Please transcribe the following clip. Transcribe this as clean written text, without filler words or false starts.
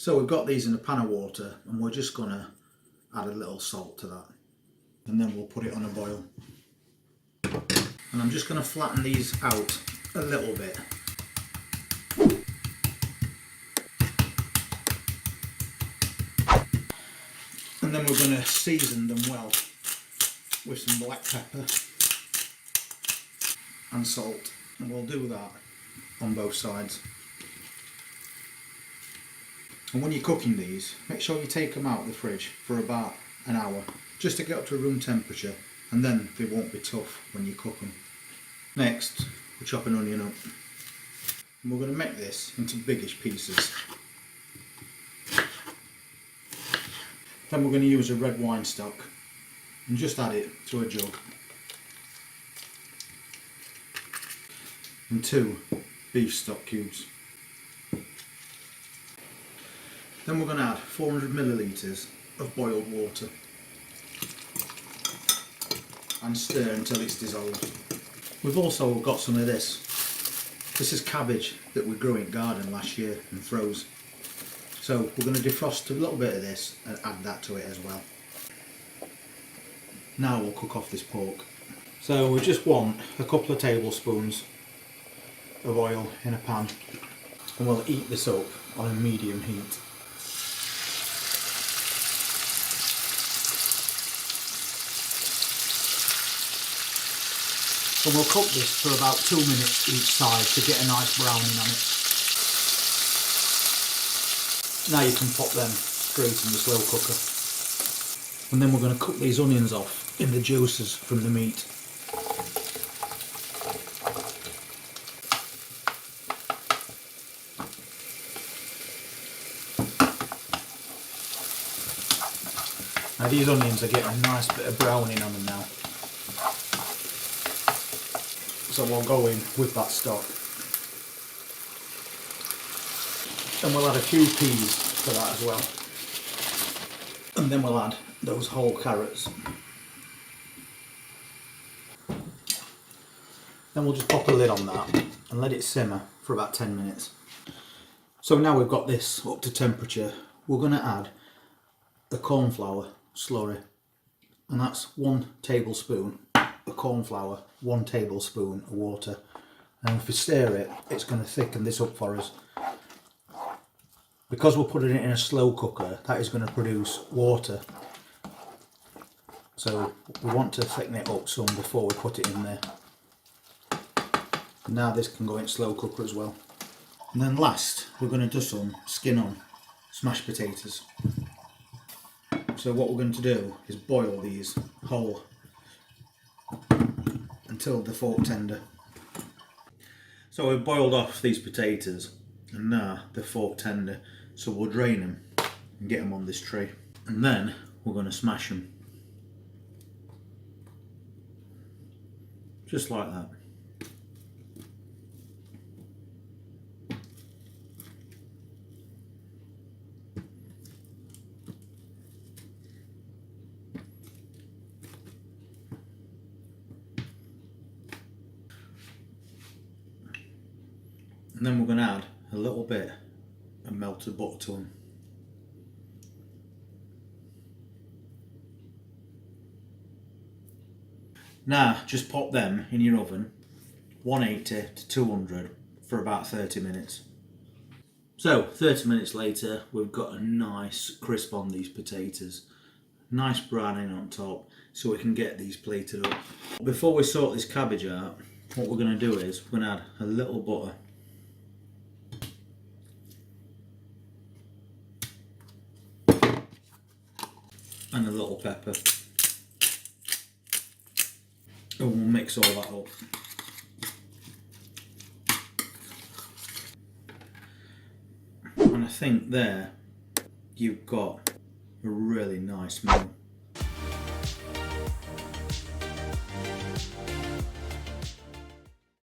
So we've got these in a pan of water and we're just going to add a little salt to that, and then we'll put it on a boil. And I'm just going to flatten these out a little bit. And then we're going to season them well with some black pepper and salt, and we'll do that on both sides. And when you're cooking these, make sure you take them out of the fridge for about an hour, just to get up to room temperature, and then they won't be tough when you cook them. Next, we'll chop an onion up, and we're going to make this into biggish pieces. Then we're going to use a red wine stock and just add it to a jug. And 2 beef stock cubes. Then we're going to add 400 millilitres of boiled water and stir until it's dissolved. We've also got some of this. This is cabbage that we grew in garden last year and froze. So we're going to defrost a little bit of this and add that to it as well. Now we'll cook off this pork. So we just want a couple of tablespoons of oil in a pan, and we'll heat this up on a medium heat. And we'll cook this for about 2 minutes each side to get a nice browning on it. Now you can pop them straight in the slow cooker. And then we're going to cook these onions off in the juices from the meat. Now these onions are getting a nice bit of browning on them now. So we'll go in with that stock. And we'll add a few peas to that as well. And then we'll add those whole carrots. Then we'll just pop a lid on that and let it simmer for about 10 minutes. So now we've got this up to temperature, we're going to add a cornflour slurry. And that's 1 tablespoon of cornflour, 1 tablespoon of water. And if we stir it, it's going to thicken this up for us. Because we're putting it in a slow cooker, that is going to produce water. So we want to thicken it up some before we put it in there. And now this can go in slow cooker as well. And then last, we're going to do some skin on smashed potatoes. So what we're going to do is boil these whole until they're fork tender. So we've boiled off these potatoes and now they're fork tender, so we'll drain them and get them on this tray, and then we're going to smash them just like that. And then we're going to add a little bit of melted butter to them. Now just pop them in your oven, 180 to 200 for about 30 minutes. So 30 minutes later, we've got a nice crisp on these potatoes, nice browning on top, so we can get these plated up. Before we sort this cabbage out, what we're going to do is we're going to add a little butter, and a little pepper, and we'll mix all that up. And I think there you've got a really nice meal.